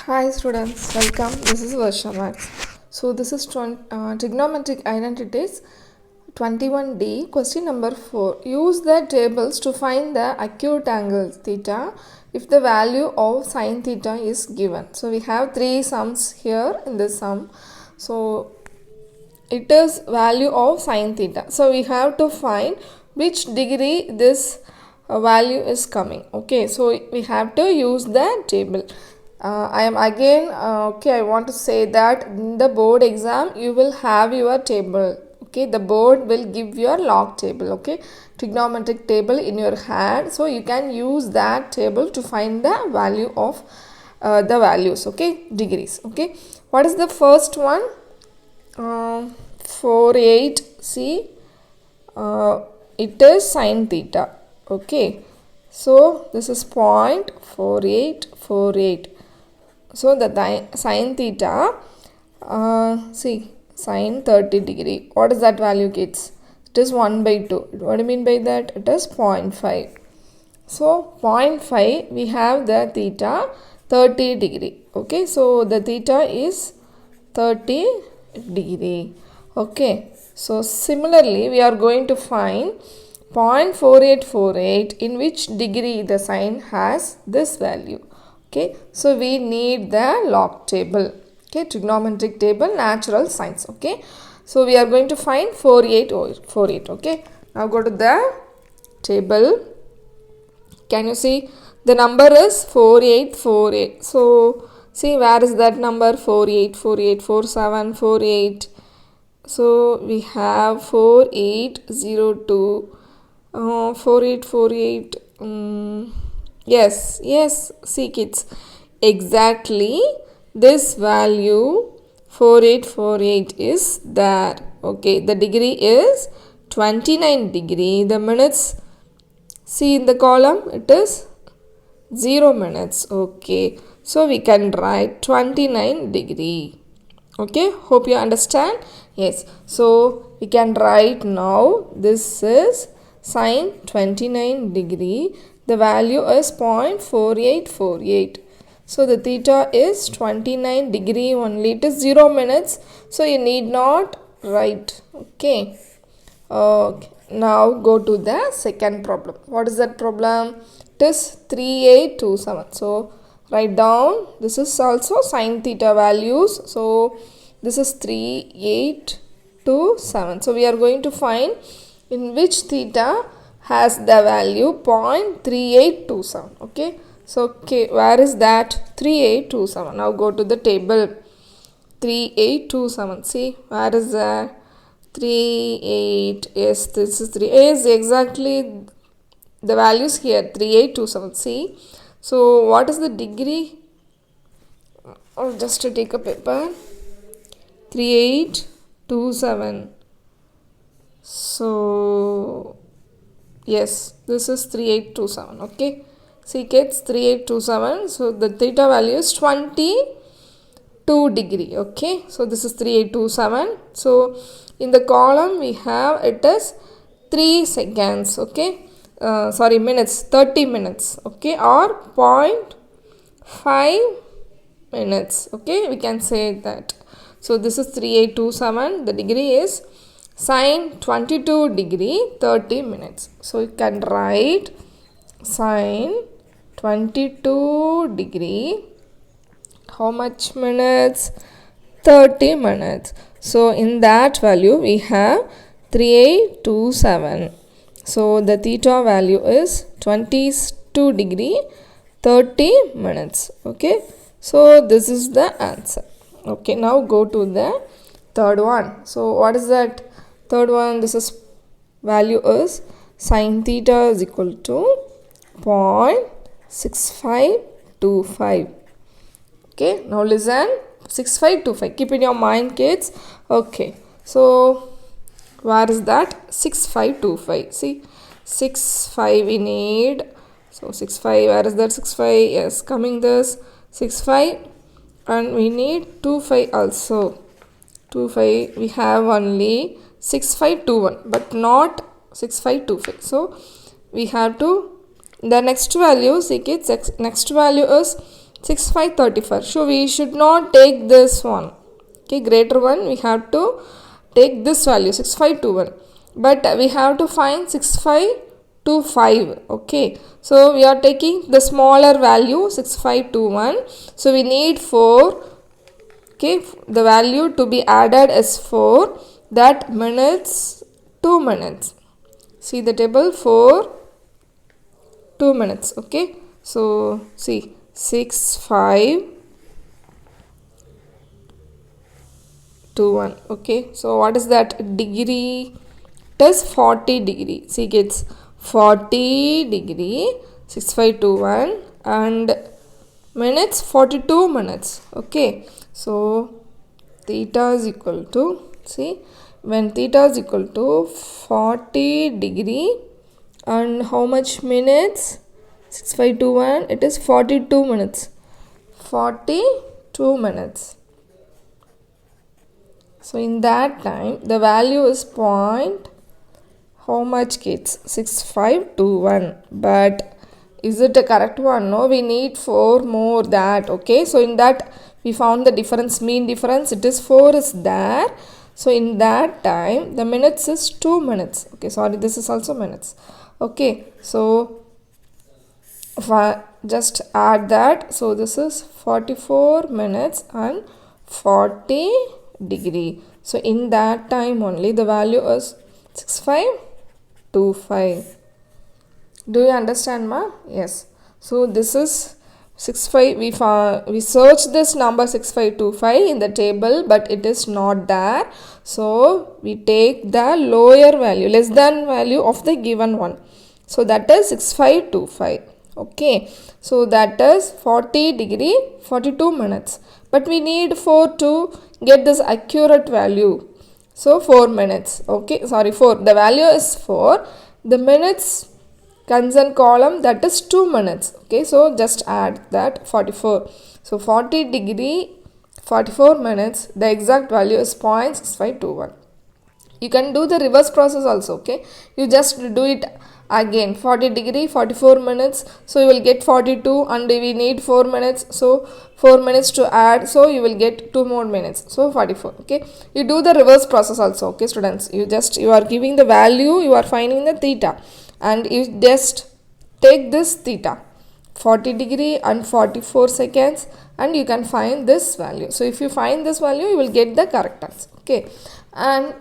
Hi students, welcome. This is Varsha Max. So this is trigonometric identities 21D. Question number 4. Use the tables to find the acute angle theta if the value of sin theta is given. So we have three sums here in this sum. So it is value of sin theta. So we have to find which degree this value is coming. Okay, so we have to use the table. I am again I want to say that in the board exam you will have your table. Okay, the board will give your log table. Okay, trigonometric table in your hand, so you can use that table to find the value of the values. Okay, degrees. Okay, what is the first one? 48. See, it is sin theta. Okay, so this is 0.4848. So the sin theta, see, sin 30 degree. What is that value, kids? It is 1 by 2. What do you mean by that? It is 0.5. So 0.5, we have the theta 30 degree. Okay, so the theta is 30 degree. Okay, so similarly, we are going to find 0.4848 in which degree the sine has this value. Okay, so we need the log table. Okay, trigonometric table, natural science. Okay, so we are going to find 4848. Okay, now go to the table. Can you see the number is 4848? So see, where is that number? 4848, 4748. So we have 4802, 4848. Yes, see kids, exactly this value 4848 is there. Okay, the degree is 29 degree. The minutes, see in the column, it is 0 minutes. Okay, so we can write 29 degree. Okay, hope you understand. Yes, so we can write now this is sin 29 degree. The value is 0.4848. So the theta is 29 degree only. It is 0 minutes. So you need not write. Okay. Now go to the second problem. What is that problem? It is 3827. So write down. This is also sin theta values. So this is 3827. So we are going to find in which theta has the value 0.3827. Okay, so where is that? 3827. Now go to the table. 3827. See, where is that? 38. Yes, this is 3. Is exactly the values here. 3827. See, so what is the degree? Oh, just to take a paper. 3827. So yes, this is 3827. Okay, see kids, 3827. So the theta value is 22 degree. Okay, so this is 3827. So in the column we have it is 3 seconds. Okay, sorry, minutes, 30 minutes. Okay, or 0.5 minutes. Okay, we can say that. So this is 3827. The degree is sin 22 degree 30 minutes. So you can write sin 22 degree, how much minutes? 30 minutes. So in that value we have 3827. So the theta value is 22 degree 30 minutes. Okay, so this is the answer. Okay, now go to the third one. So what is that? Third one, this is value is sin theta is equal to 0.6525. Okay, now listen, 6525. Keep in your mind, kids. Okay, so where is that? 6525. See, 65 we need. So 65, where is that 65? Yes, coming this 65, and we need 25 also. 25 we have only 6521, but not 6525. So we have to, the next value, see kids, next value is 6 5 34. So we should not take this one. Okay, greater one, we have to take this value 6521, but we have to find 6525. Okay, so we are taking the smaller value 6521. So we need 4. Okay, the value to be added is 4. That minutes, 2 minutes. See the table, 4 2 minutes. Okay, so see 6 5 2 1. Okay, so what is that degree? It is 40 degree. See kids, 40 degree 6521 and minutes 42 minutes. Okay, so theta is equal to, see, when theta is equal to 40 degree and how much minutes? 6521, it is 42 minutes. 42 minutes. So in that time the value is point, how much kids? 6521. But is it a correct one? No, we need 4 more that. Okay, so in that we found the difference, mean difference, it is 4 is there. So in that time the minutes is 2 minutes. Okay, sorry, this is also minutes. Okay, so if I just add that, so this is 44 minutes and 40 degree. So in that time only the value is 6525. Do you understand, ma? Yes. So this is 65. We searched this number 6525 in the table, but it is not there. So we take the lower value, less than value of the given one. So that is 6525. Okay, so that is 40 degree 42 minutes, but we need 4 to get this accurate value. So 4 minutes. Okay, sorry, 4, the value is 4, the minutes concern column, that is 2 minutes. Okay, so just add that 44. So 40 degree 44 minutes, the exact value is 0.6521. You can do the reverse process also. Okay, you just do it again, 40 degree 44 minutes, so you will get 42 and we need 4 minutes, so 4 minutes to add, so you will get 2 more minutes, so 44. Okay, you do the reverse process also. Okay students, you are giving the value, you are finding the theta, and you just take this theta 40 degree and 44 seconds and you can find this value. So if you find this value, you will get the correct answer. Okay, and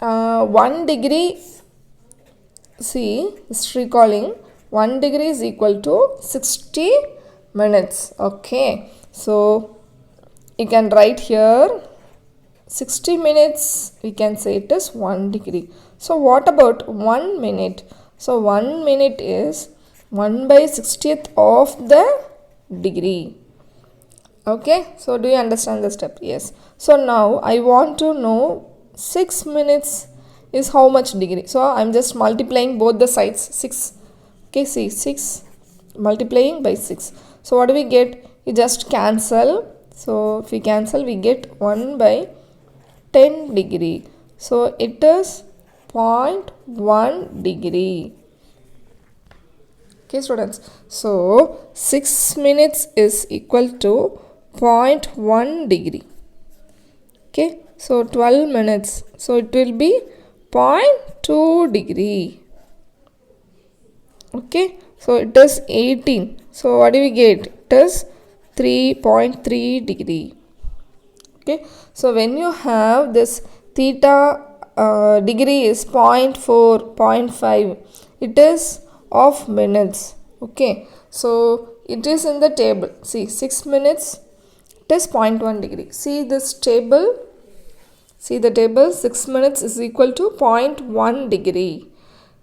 1 degree, see, recalling 1 degree is equal to 60 minutes. Okay, so you can write here 60 minutes, we can say it is 1 degree. So what about 1 minute? So 1 minute is 1 by 60th of the degree. Okay, so do you understand the step? Yes. So now I want to know 6 minutes is how much degree. So I'm just multiplying both the sides, 6. Okay, see, 6 multiplying by 6. So what do we get? You just cancel. So if we cancel, we get 1 by 10 degree. So it is 0.1 degree. Okay students, so 6 minutes is equal to 0.1 degree. Okay, so 12 minutes, so it will be 0.2 degree. Okay, so it is 18. So what do we get? It is 3.3 degree. Okay, so when you have this theta degree is 0.4, 0.5, it is of minutes. Okay, so it is in the table. See, 6 minutes, it is 0.1 degree. See this table. See the table, 6 minutes is equal to 0.1 degree.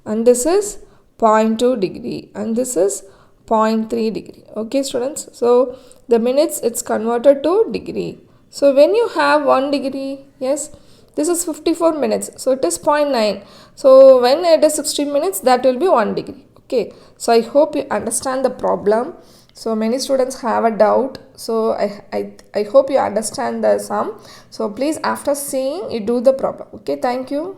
And this is 0.2 degree. And this is 0.3 degree. Okay students, so the minutes it's converted to degree. So when you have 1 degree, yes, this is 54 minutes. So it is 0.9. So when it is 60 minutes, that will be 1 degree. Okay, so I hope you understand the problem. So many students have a doubt. So I hope you understand the sum. So please, after seeing, you do the problem. Okay, thank you.